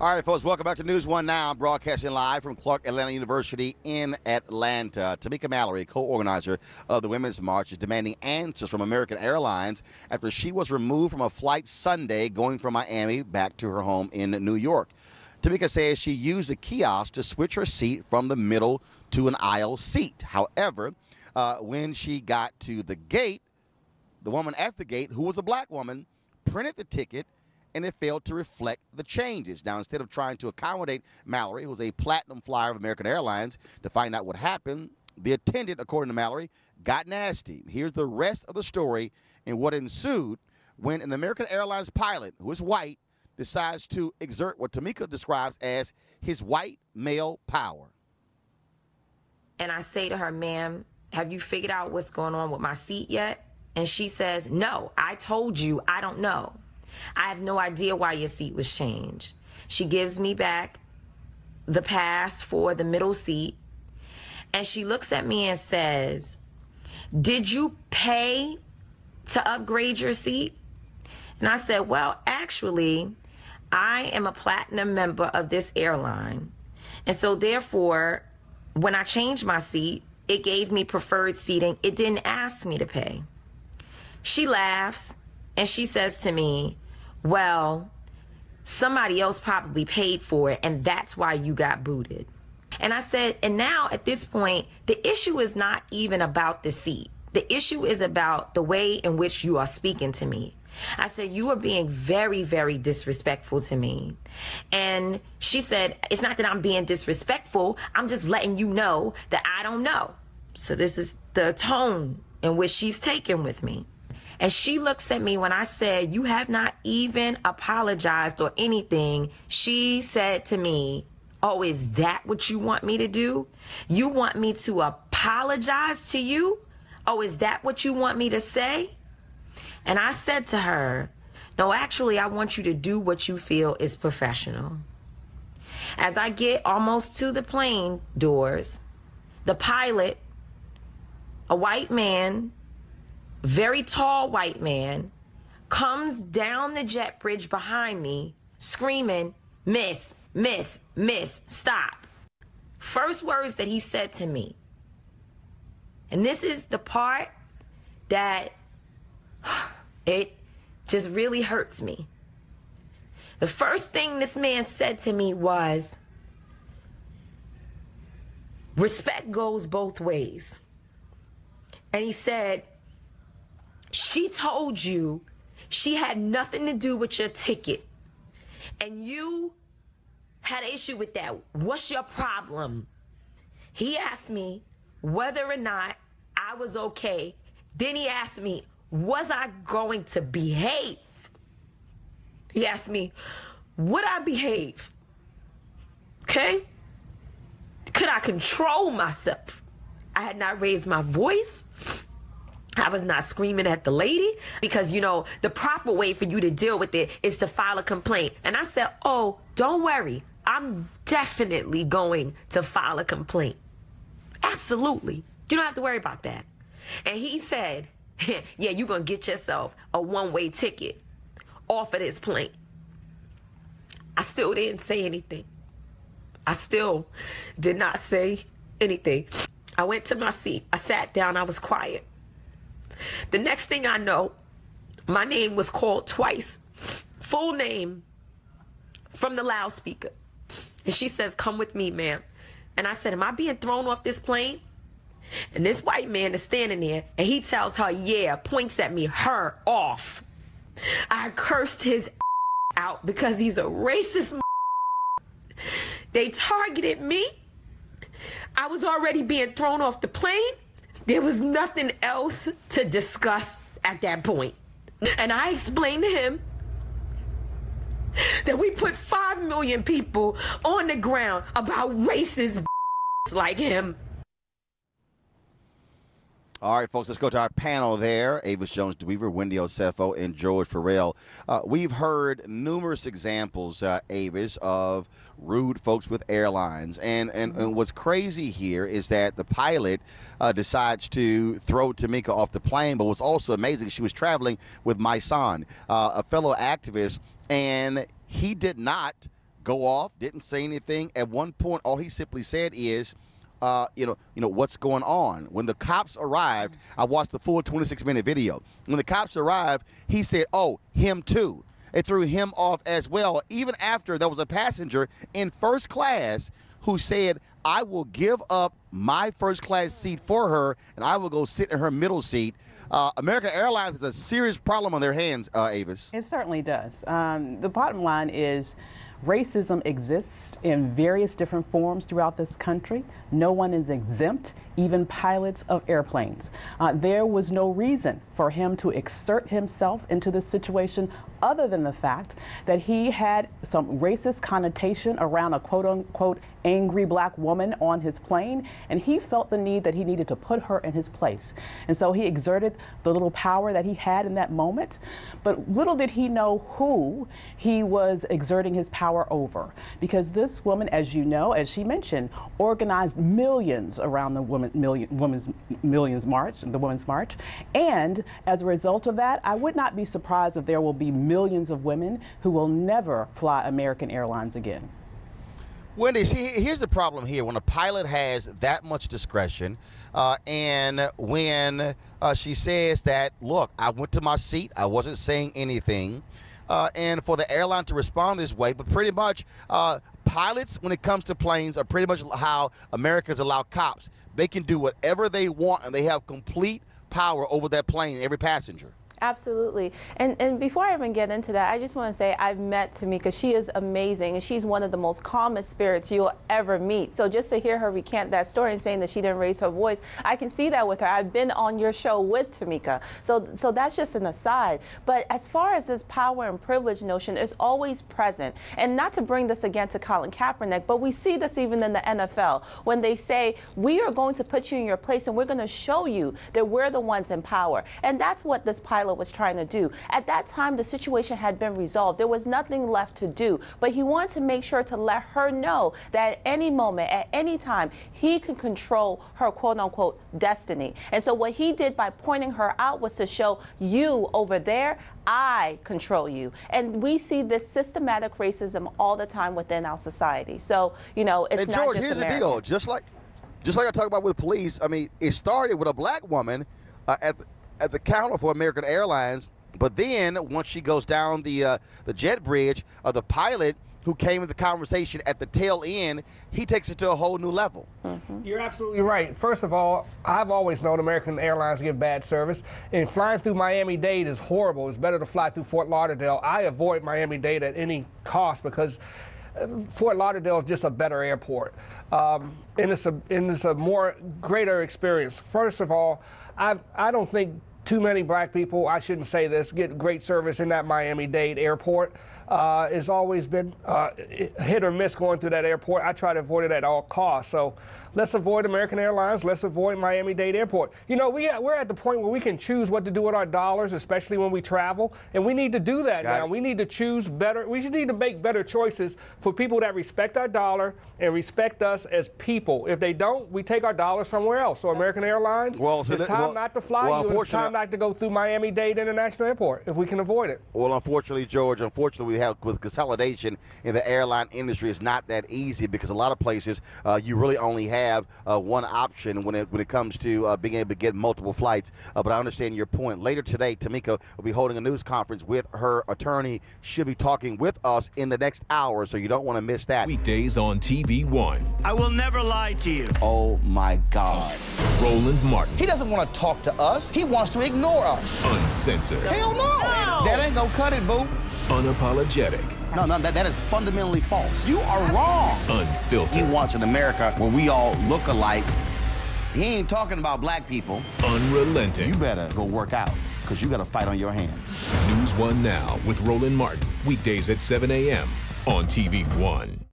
All right, folks, welcome back to NewsOne Now. I'm broadcasting live from Clark Atlanta University in Atlanta. Tamika Mallory, co-organizer of the Women's March, is demanding answers from American Airlines after she was removed from a flight Sunday going from Miami back to her home in New York. Tamika says she used a kiosk to switch her seat from the middle to an aisle seat. However, when she got to the gate, the woman at the gate, who was a black woman, printed the ticket, and it failed to reflect the changes. Now, instead of trying to accommodate Mallory, who was a platinum flyer of American Airlines, to find out what happened, the attendant, according to Mallory, got nasty. Here's the rest of the story and what ensued when an American Airlines pilot, who is white, decides to exert what Tamika describes as his white male power. And I say to her, ma'am, have you figured out what's going on with my seat yet? And she says, no, I told you, I don't know. I have no idea why your seat was changed. She gives me back the pass for the middle seat, and she looks at me and says, did you pay to upgrade your seat? And I said, well, actually, I am a platinum member of this airline. And so therefore, when I changed my seat, it gave me preferred seating. It didn't ask me to pay. She laughs and she says to me, well, somebody else probably paid for it, and that's why you got booted. And I said, and now at this point, the issue is not even about the seat. The issue is about the way in which you are speaking to me. I said, you are being very, very disrespectful to me. And she said, it's not that I'm being disrespectful. I'm just letting you know that I don't know. So this is the tone in which she's taken with me. And she looks at me when I said, you have not even apologized or anything. She said to me, oh, is that what you want me to do? You want me to apologize to you? Oh, is that what you want me to say? And I said to her, no, actually, I want you to do what you feel is professional. As I get almost to the plane doors, the pilot, a white man, very tall white man, comes down the jet bridge behind me screaming, miss, miss, miss, stop. First words that he said to me, and this is the part that it just really hurts me. The first thing this man said to me was, respect goes both ways. And he said, she told you she had nothing to do with your ticket, and you had an issue with that. What's your problem? He asked me whether or not I was okay. Then he asked me, was I going to behave? He asked me, would I behave? Okay? Could I control myself? I had not raised my voice. I was not screaming at the lady because, you know, the proper way for you to deal with it is to file a complaint. And I said, oh, don't worry. I'm definitely going to file a complaint. Absolutely. You don't have to worry about that. And he said, yeah, you're going to get yourself a one-way ticket off of this plane. I still didn't say anything. I still did not say anything. I went to my seat. I sat down. I was quiet. The next thing I know, my name was called twice. Full name from the loudspeaker. And she says, come with me, ma'am. And I said, am I being thrown off this plane? And this white man is standing there, and he tells her, yeah, points at me, her off. I cursed his out because he's a racist. They targeted me. I was already being thrown off the plane. There was nothing else to discuss at that point. And I explained to him that we put 5 million people on the ground about racist like him. All right, folks, let's go to our panel there. Avis Jones-DeWeaver, Wendy Osefo, and George Farrell. We've heard numerous examples, Avis, of rude folks with airlines. And what's crazy here is that the pilot decides to throw Tamika off the plane. But what's also amazing, she was traveling with my son, a fellow activist, and he did not go off, didn't say anything. At one point, all he simply said is, you know, what's going on? When the cops arrived, I watched the full 26-minute video. When the cops arrived, he said, oh, him too. It threw him off as well, even after there was a passenger in first class who said, I will give up my first class seat for her, and I will go sit in her middle seat. American Airlines has a serious problem on their hands, Avis. It certainly does. The bottom line is racism exists in various different forms throughout this country. No one is exempt, even pilots of airplanes. There was no reason for him to exert himself into this situation other than the fact that he had some racist connotation around a quote-unquote angry black woman on his plane, and he felt the need that he needed to put her in his place. And so he exerted the little power that he had in that moment, but little did he know who he was exerting his power over. Because this woman, as you know, as she mentioned, organized millions around the Women's March. And as a result of that, I would not be surprised if there will be millions of women who will never fly American Airlines again. Wendy, see, here's the problem here. When a pilot has that much discretion, and when she says that, look, I went to my seat, I wasn't saying anything, and for the airline to respond this way, but pretty much pilots, when it comes to planes, are pretty much how Americans allow cops. They can do whatever they want, and they have complete power over that plane and every passenger. Absolutely. And before I even get into that, I just want to say I've met Tamika. She is amazing, and she's one of the most calmest spirits you'll ever meet. So just to hear her recant that story and saying that she didn't raise her voice, I can see that with her. I've been on your show with Tamika. So that's just an aside. But as far as this power and privilege notion, it's always present. And not to bring this again to Colin Kaepernick, but we see this even in the NFL when they say, we are going to put you in your place and we're going to show you that we're the ones in power. And that's what this pilot was trying to do. At that time, the situation had been resolved. There was nothing left to do, but he wanted to make sure to let her know that at any moment, at any time, he could control her quote-unquote destiny. And so what he did by pointing her out was to show, you over there, I control you. And we see this systematic racism all the time within our society. So, you know, it's and not George, just here's American. the deal. Just like I talk about with police, I mean, it started with a black woman at the counter for American Airlines, but then once she goes down the jet bridge, the pilot who came in the conversation at the tail end, he takes it to a whole new level. Mm-hmm. You're absolutely right. First of all, I've always known American Airlines give bad service, and flying through Miami-Dade is horrible. It's better to fly through Fort Lauderdale. I avoid Miami-Dade at any cost because Fort Lauderdale is just a better airport, and it's a more greater experience. First of all, I don't think too many black people, I shouldn't say this, get great service in that Miami-Dade airport. It's always been hit or miss going through that airport. I try to avoid it at all costs. So let's avoid American Airlines. Let's avoid Miami-Dade Airport. You know, we're at the point where we can choose what to do with our dollars, especially when we travel. And we need to do that now. We need to choose better. We need to make better choices for people that respect our dollar and respect us as people. If they don't, we take our dollar somewhere else. So American Airlines, it's time not to fly you. It's time not to go through Miami-Dade International Airport if we can avoid it. Well, unfortunately, George, we have with consolidation in the airline industry, it's not that easy because a lot of places you really only have one option when it comes to being able to get multiple flights. But I understand your point. Later today, Tamika will be holding a news conference with her attorney. She'll be talking with us in the next hour, so you don't want to miss that. Weekdays on TV One. I will never lie to you. Oh my God. Roland Martin. He doesn't want to talk to us. He wants to ignore us. Uncensored. Hell no. That ain't gonna cut it, boo. Unapologetic. No, that is fundamentally false. You are wrong. Unfiltered. He wants an America where we all look alike. He ain't talking about black people. Unrelenting. You better go work out, because you got a fight on your hands. NewsOne Now with Roland Martin. Weekdays at 7 a.m. on TV One.